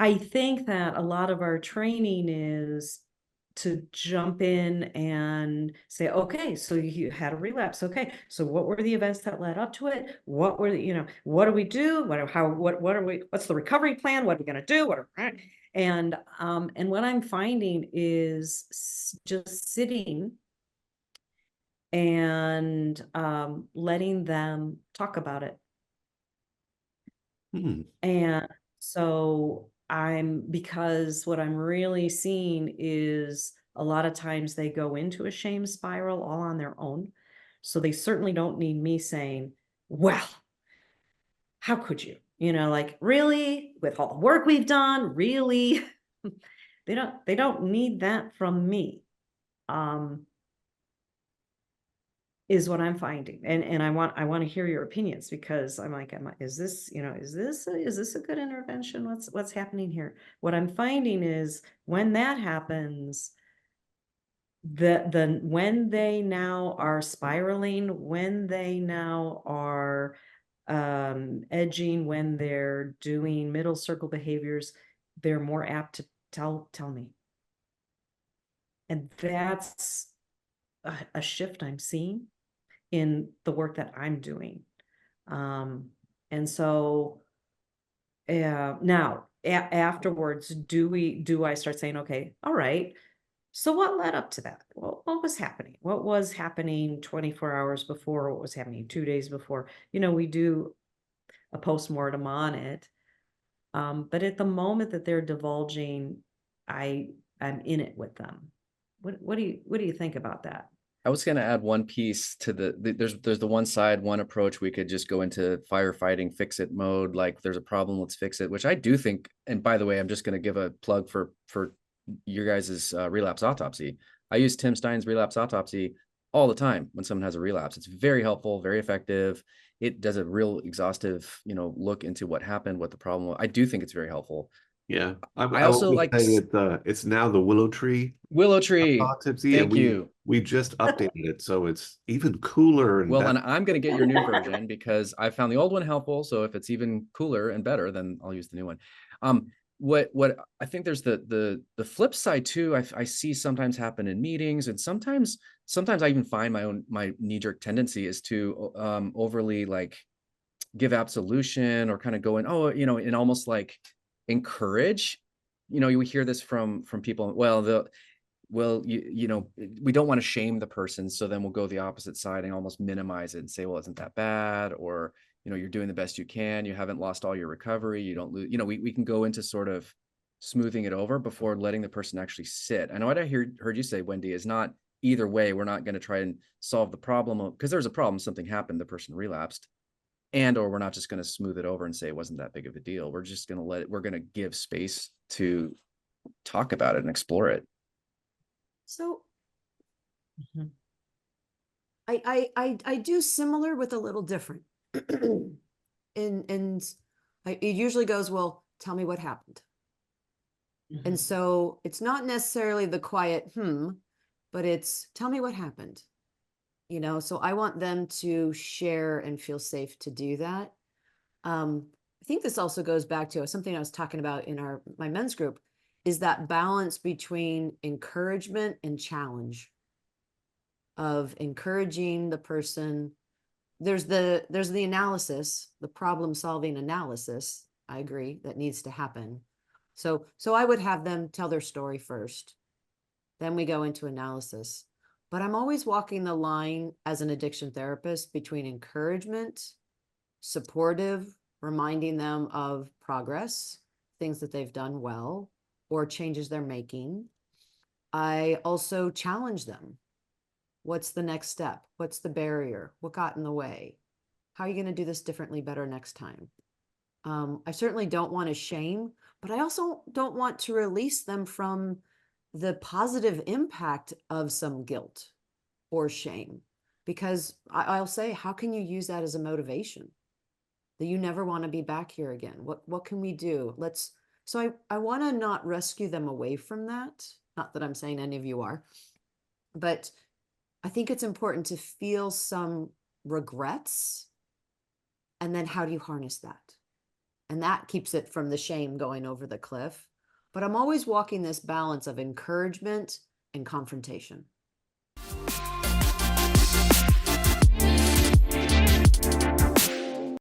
I think that a lot of our training is to jump in and say, okay, so you had a relapse. Okay, so what were the events that led up to it? What were what do we do? What's the recovery plan? What are we going to do? And what I'm finding is just sitting and letting them talk about it. Hmm. And so because what I'm really seeing is a lot of times they go into a shame spiral all on their own. So they certainly don't need me saying, well, how could you? Like, really? With all the work we've done, really? They don't need that from me. Um, is what I'm finding. And I want to hear your opinions, because I'm like, is this, is this a good intervention? What's happening here? What I'm finding is when that happens, when they now are spiraling, when they now are edging, when they're doing middle circle behaviors, they're more apt to tell me. And that's a shift I'm seeing in the work that I'm doing. And so now afterwards, do I start saying, okay, all right, so what led up to that? Well, what was happening? What was happening 24 hours before? What was happening 2 days before? We do a postmortem on it. But at the moment that they're divulging, I'm in it with them. What do you think about that? I was going to add one piece to there's the one side, one approach. We could just go into firefighting, fix it mode. Like there's a problem, let's fix it, which I do think. And by the way, I'm just going to give a plug for your guys's relapse autopsy. I use Tim Stein's relapse autopsy all the time when someone has a relapse. It's very helpful, very effective. It does a real exhaustive, look into what happened, what the problem was. I do think it's very helpful. Yeah, I I also will like say it's now the Willow Tree Willow Tree. autopsy, and Thank we you. we just updated it, so it's even cooler and Well, better. and I'm going to get your new version because I found the old one helpful. So if it's even cooler and better, then I'll use the new one. What I think there's the flip side too. I see sometimes happen in meetings, and sometimes I even find my knee-jerk tendency is to overly like give absolution or kind of go in, and almost like encourage. We hear this from people. Well, we don't want to shame the person, so then we'll go the opposite side and almost minimize it and say, well, isn't that bad? Or you're doing the best you can, you haven't lost all your recovery, you don't lose. We can go into sort of smoothing it over before letting the person actually sit. I know what I heard you say, Wendy, is not either way. We're not going to try and solve the problem because there's a problem, something happened, the person relapsed, or we're not just going to smooth it over and say it wasn't that big of a deal. We're just going to we're going to give space to talk about it and explore it. So Mhm. I do similar with a little different. and it usually goes, well, tell me what happened. And Mhm. so it's not necessarily the quiet, but it's tell me what happened. So I want them to share and feel safe to do that. I think this also goes back to something I was talking about in my men's group, is that balance between encouragement and challenge, of encouraging the person. There's the analysis, the problem solving analysis. I agree that needs to happen. So I would have them tell their story first. Then we go into analysis. But I'm always walking the line as an addiction therapist between encouragement, supportive, reminding them of progress, things that they've done well, or changes they're making. I also challenge them. What's the next step? What's the barrier? What got in the way? How are you going to do this differently, better next time? I certainly don't want to shame, but I also don't want to release them from the positive impact of some guilt or shame, because I'll say, how can you use that as a motivation that you never want to be back here again? What can we do? So I want to not rescue them away from that. Not that I'm saying any of you are, but I think it's important to feel some regrets. And then how do you harness that? And that keeps it from the shame going over the cliff. But I'm always walking this balance of encouragement and confrontation.